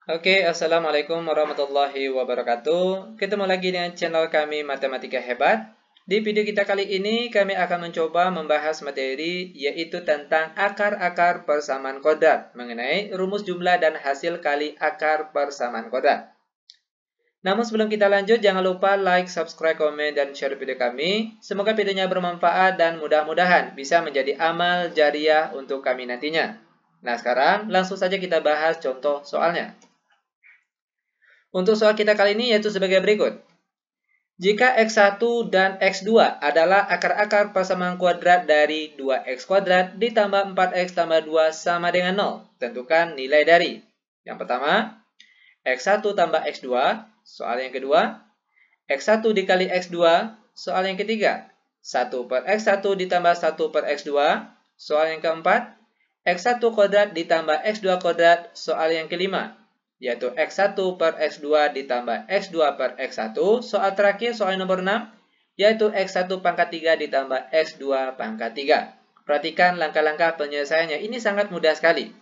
Oke, Assalamualaikum warahmatullahi wabarakatuh. Ketemu lagi dengan channel kami Matematika Hebat. Di video kita kali ini, kami akan mencoba membahas materi yaitu tentang akar-akar persamaan kodrat mengenai rumus jumlah dan hasil kali akar persamaan kodrat. Namun sebelum kita lanjut, jangan lupa like, subscribe, komen, dan share video kami. Semoga videonya bermanfaat dan mudah-mudahan bisa menjadi amal jariah untuk kami nantinya. Nah, sekarang langsung saja kita bahas contoh soalnya. Untuk soal kita kali ini yaitu sebagai berikut. Jika X1 dan X2 adalah akar-akar persamaan kuadrat dari 2X kuadrat ditambah 4X tambah 2 sama dengan 0, tentukan nilai dari. Yang pertama, X1 tambah X2, soal yang kedua, X1 dikali X2, soal yang ketiga, 1 per X1 ditambah 1 per X2, soal yang keempat, X1 kuadrat ditambah X2 kuadrat, soal yang kelima, yaitu X1 per X2 ditambah X2 per X1. Soal terakhir, soal nomor 6, yaitu X1 pangkat 3 ditambah X2 pangkat 3. Perhatikan langkah-langkah penyelesaiannya, ini sangat mudah sekali.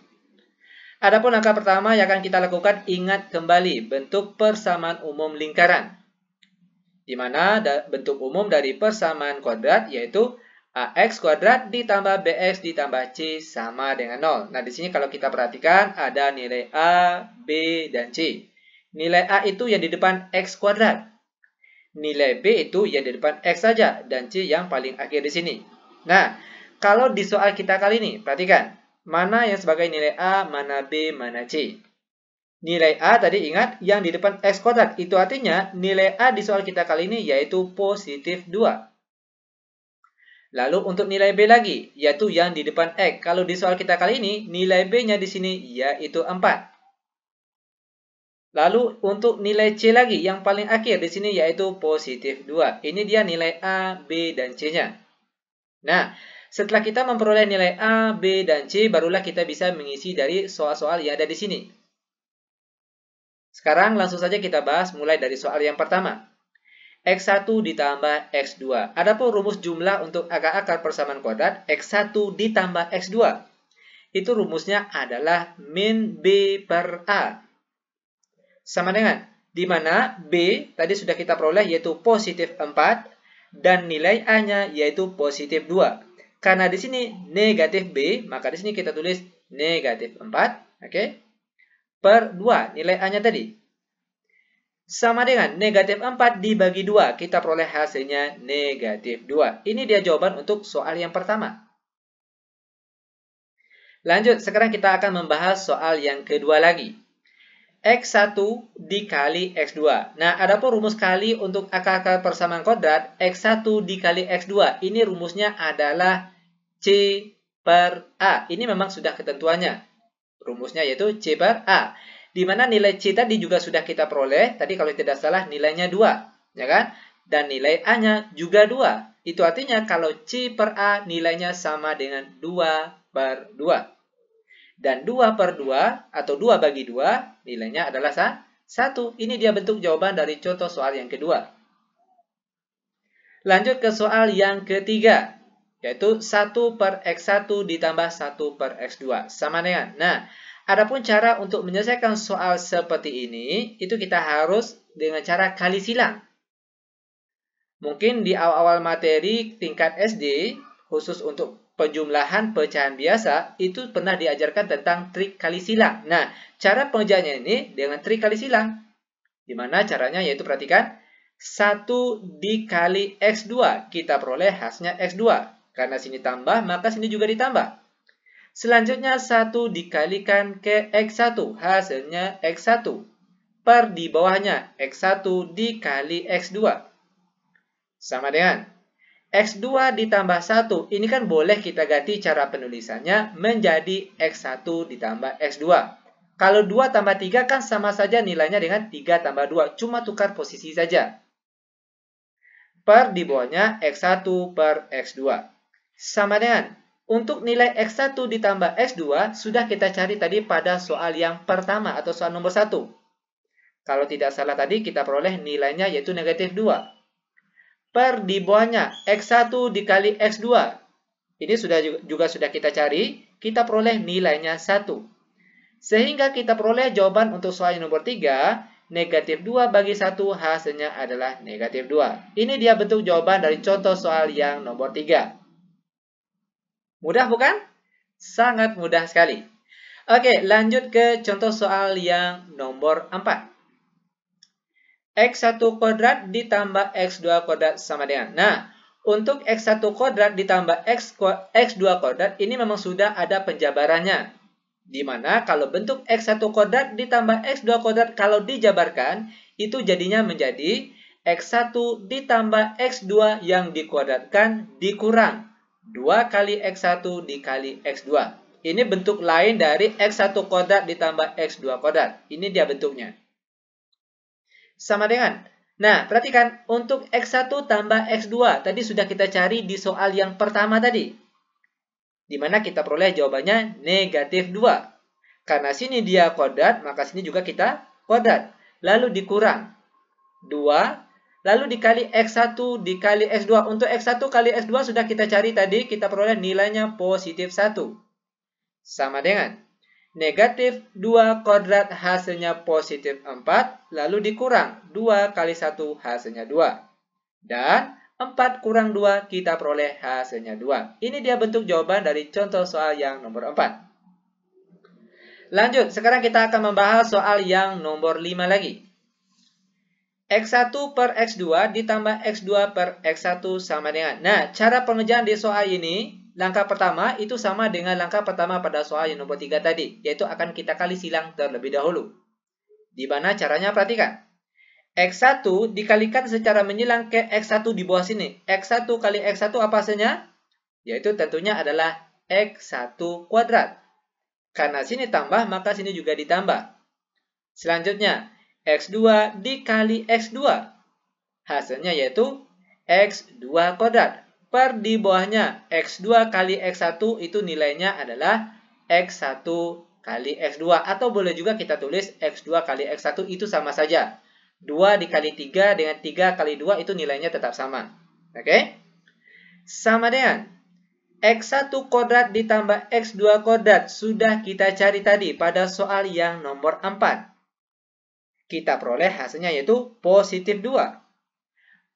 Adapun langkah pertama yang akan kita lakukan, ingat kembali bentuk persamaan umum lingkaran. Di mana bentuk umum dari persamaan kuadrat yaitu AX kuadrat ditambah BX ditambah C sama dengan 0. Nah, di sini kalau kita perhatikan ada nilai A, B, dan C. Nilai A itu yang di depan X kuadrat. Nilai B itu yang di depan X saja, dan C yang paling akhir di sini. Nah, kalau di soal kita kali ini, perhatikan. Mana yang sebagai nilai A, mana B, mana C. Nilai A tadi ingat yang di depan X kuadrat. Itu artinya nilai A di soal kita kali ini yaitu positif 2. Lalu untuk nilai B lagi, yaitu yang di depan X. Kalau di soal kita kali ini, nilai B-nya di sini yaitu 4. Lalu untuk nilai C lagi, yang paling akhir di sini yaitu positif 2. Ini dia nilai A, B, dan C-nya. Nah, setelah kita memperoleh nilai A, B, dan C, barulah kita bisa mengisi dari soal-soal yang ada di sini. Sekarang langsung saja kita bahas mulai dari soal yang pertama. X1 ditambah X2. Adapun rumus jumlah untuk akar-akar persamaan kuadrat, X1 ditambah X2. Itu rumusnya adalah min B per A. Sama dengan, di mana B tadi sudah kita peroleh yaitu positif 4, dan nilai A-nya yaitu positif 2. Karena di sini negatif B, maka di sini kita tulis negatif 4, oke? Per 2, nilai A-nya tadi. Sama dengan negatif 4 dibagi 2. Kita peroleh hasilnya negatif 2. Ini dia jawaban untuk soal yang pertama. Lanjut, sekarang kita akan membahas soal yang kedua lagi. X1 dikali X2. Nah, adapun rumus kali untuk akar-akar persamaan kuadrat, X1 dikali X2. Ini rumusnya adalah C per A. Ini memang sudah ketentuannya. Rumusnya yaitu C per A. Di mana nilai C tadi juga sudah kita peroleh. Tadi kalau tidak salah nilainya 2. Ya kan? Dan nilai A-nya juga 2. Itu artinya kalau C per A nilainya sama dengan 2 per 2. Dan 2 per 2 atau 2 bagi 2 nilainya adalah 1. Ini dia bentuk jawaban dari contoh soal yang kedua. Lanjut ke soal yang ketiga. Yaitu 1 per X1 ditambah 1 per X2. Sama dengan. Nah, adapun cara untuk menyelesaikan soal seperti ini, itu kita harus dengan cara kali silang. Mungkin di awal-awal materi tingkat SD, khusus untuk penjumlahan pecahan biasa, itu pernah diajarkan tentang trik kali silang. Nah, cara pengerjaannya ini dengan trik kali silang. Dimana caranya yaitu perhatikan, 1 dikali X2, kita peroleh hasilnya X2. Karena sini tambah, maka sini juga ditambah. Selanjutnya 1 dikalikan ke X1, hasilnya X1. Per di bawahnya X1 dikali X2. Sama dengan X2 ditambah 1. Ini kan boleh kita ganti cara penulisannya menjadi X1 ditambah X2. Kalau 2 tambah 3 kan sama saja nilainya dengan 3 tambah 2. Cuma tukar posisi saja. Per di bawahnya X1 per X2. Sama dengan untuk nilai X1 ditambah X2 sudah kita cari tadi pada soal yang pertama atau soal nomor 1. Kalau tidak salah tadi kita peroleh nilainya yaitu negatif 2. Per di bawahnya X1 dikali X2. Ini juga sudah kita cari, kita peroleh nilainya 1. Sehingga kita peroleh jawaban untuk soal yang nomor 3, negatif 2 bagi 1 hasilnya adalah negatif 2. Ini dia bentuk jawaban dari contoh soal yang nomor 3. Mudah bukan? Sangat mudah sekali. Oke, lanjut ke contoh soal yang nomor 4. X1 kuadrat ditambah X2 kuadrat sama dengan. Nah, untuk X1 kuadrat ditambah X2 kuadrat ini memang sudah ada penjabarannya. Di mana kalau bentuk X1 kuadrat ditambah X2 kuadrat kalau dijabarkan, itu jadinya menjadi X1 ditambah X2 yang dikuadratkan dikurang 2 kali X1 dikali X2. Ini bentuk lain dari X1 kuadrat ditambah X2 kuadrat. Ini dia bentuknya. Sama dengan. Nah, perhatikan untuk X1 tambah X2 tadi sudah kita cari di soal yang pertama tadi. Di mana kita peroleh jawabannya negatif 2. Karena sini dia kuadrat, maka sini juga kita kuadrat. Lalu dikurang 2, lalu dikali X1 dikali X2. Untuk X1 kali X2 sudah kita cari tadi, kita peroleh nilainya positif 1. Sama dengan negatif 2 kuadrat hasilnya positif 4, lalu dikurang 2 kali 1 hasilnya 2. Dan 4 kurang 2 kita peroleh hasilnya 2. Ini dia bentuk jawaban dari contoh soal yang nomor 4. Lanjut, sekarang kita akan membahas soal yang nomor 5 lagi. X1 per X2 ditambah X2 per X1 sama dengan. Nah, cara pengerjaan di soal ini, langkah pertama itu sama dengan langkah pertama pada soal yang nomor 3 tadi, yaitu akan kita kali silang terlebih dahulu. Di mana caranya perhatikan. X1 dikalikan secara menyilang ke X1 di bawah sini. X1 kali X1 apa hasilnya? Yaitu tentunya adalah X1 kuadrat. Karena sini tambah, maka sini juga ditambah. Selanjutnya, X2 dikali X2. Hasilnya yaitu X2 kuadrat. Per di bawahnya X2 kali X1 itu nilainya adalah X1 kali X2. Atau boleh juga kita tulis X2 kali X1 itu sama saja. 2 dikali 3 dengan 3 kali 2 itu nilainya tetap sama. Oke? Sama dengan X1 kuadrat ditambah X2 kuadrat sudah kita cari tadi pada soal yang nomor 4. Kita peroleh hasilnya yaitu positif 2.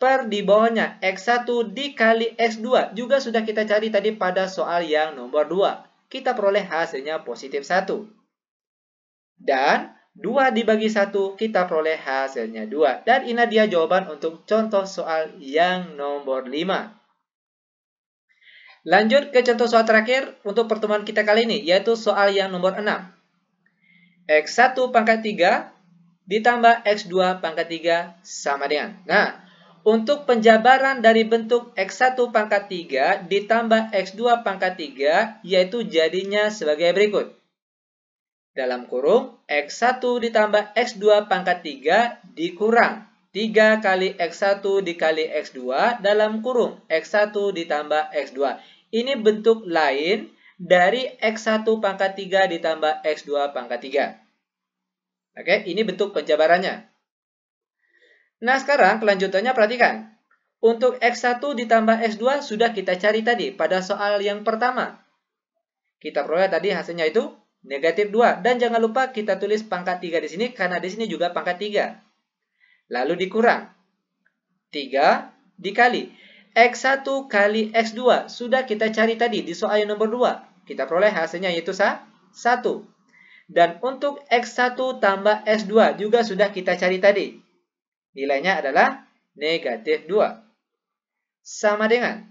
Per di bawahnya X1 dikali X2 juga sudah kita cari tadi pada soal yang nomor 2. Kita peroleh hasilnya positif 1. Dan 2 dibagi 1 kita peroleh hasilnya 2. Dan ini dia jawaban untuk contoh soal yang nomor 5. Lanjut ke contoh soal terakhir untuk pertemuan kita kali ini, yaitu soal yang nomor 6. X1 pangkat 3 ditambah X2 pangkat 3 sama dengan. Nah, untuk penjabaran dari bentuk X1 pangkat 3 ditambah X2 pangkat 3, yaitu jadinya sebagai berikut. Dalam kurung, X1 ditambah X2 pangkat 3 dikurang 3 kali X1 dikali X2 dalam kurung X1 ditambah X2. Ini bentuk lain dari X1 pangkat 3 ditambah X2 pangkat 3. Oke, ini bentuk penjabarannya. Nah, sekarang kelanjutannya perhatikan. Untuk X1 ditambah X2 sudah kita cari tadi pada soal yang pertama. Kita peroleh tadi hasilnya itu negatif 2. Dan jangan lupa kita tulis pangkat 3 di sini karena di sini juga pangkat 3. Lalu dikurang 3 dikali X1 kali X2 sudah kita cari tadi di soal yang nomor 2. Kita peroleh hasilnya yaitu 1. Dan untuk X1 tambah X2 juga sudah kita cari tadi. Nilainya adalah negatif 2. Sama dengan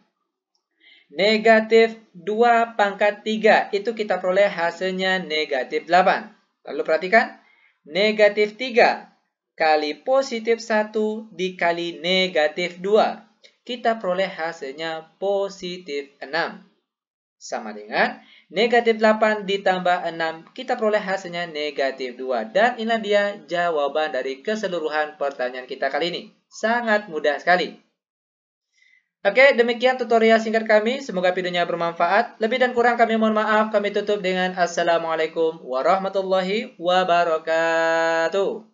negatif 2 pangkat 3. Itu kita peroleh hasilnya negatif 8. Lalu perhatikan. Negatif 3 kali positif 1 dikali negatif 2. Kita peroleh hasilnya positif 6. Sama dengan negatif 8 ditambah 6, kita peroleh hasilnya negatif 2. Dan inilah dia jawaban dari keseluruhan pertanyaan kita kali ini. Sangat mudah sekali. Oke, demikian tutorial singkat kami. Semoga videonya bermanfaat. Lebih dan kurang kami mohon maaf. Kami tutup dengan Assalamualaikum warahmatullahi wabarakatuh.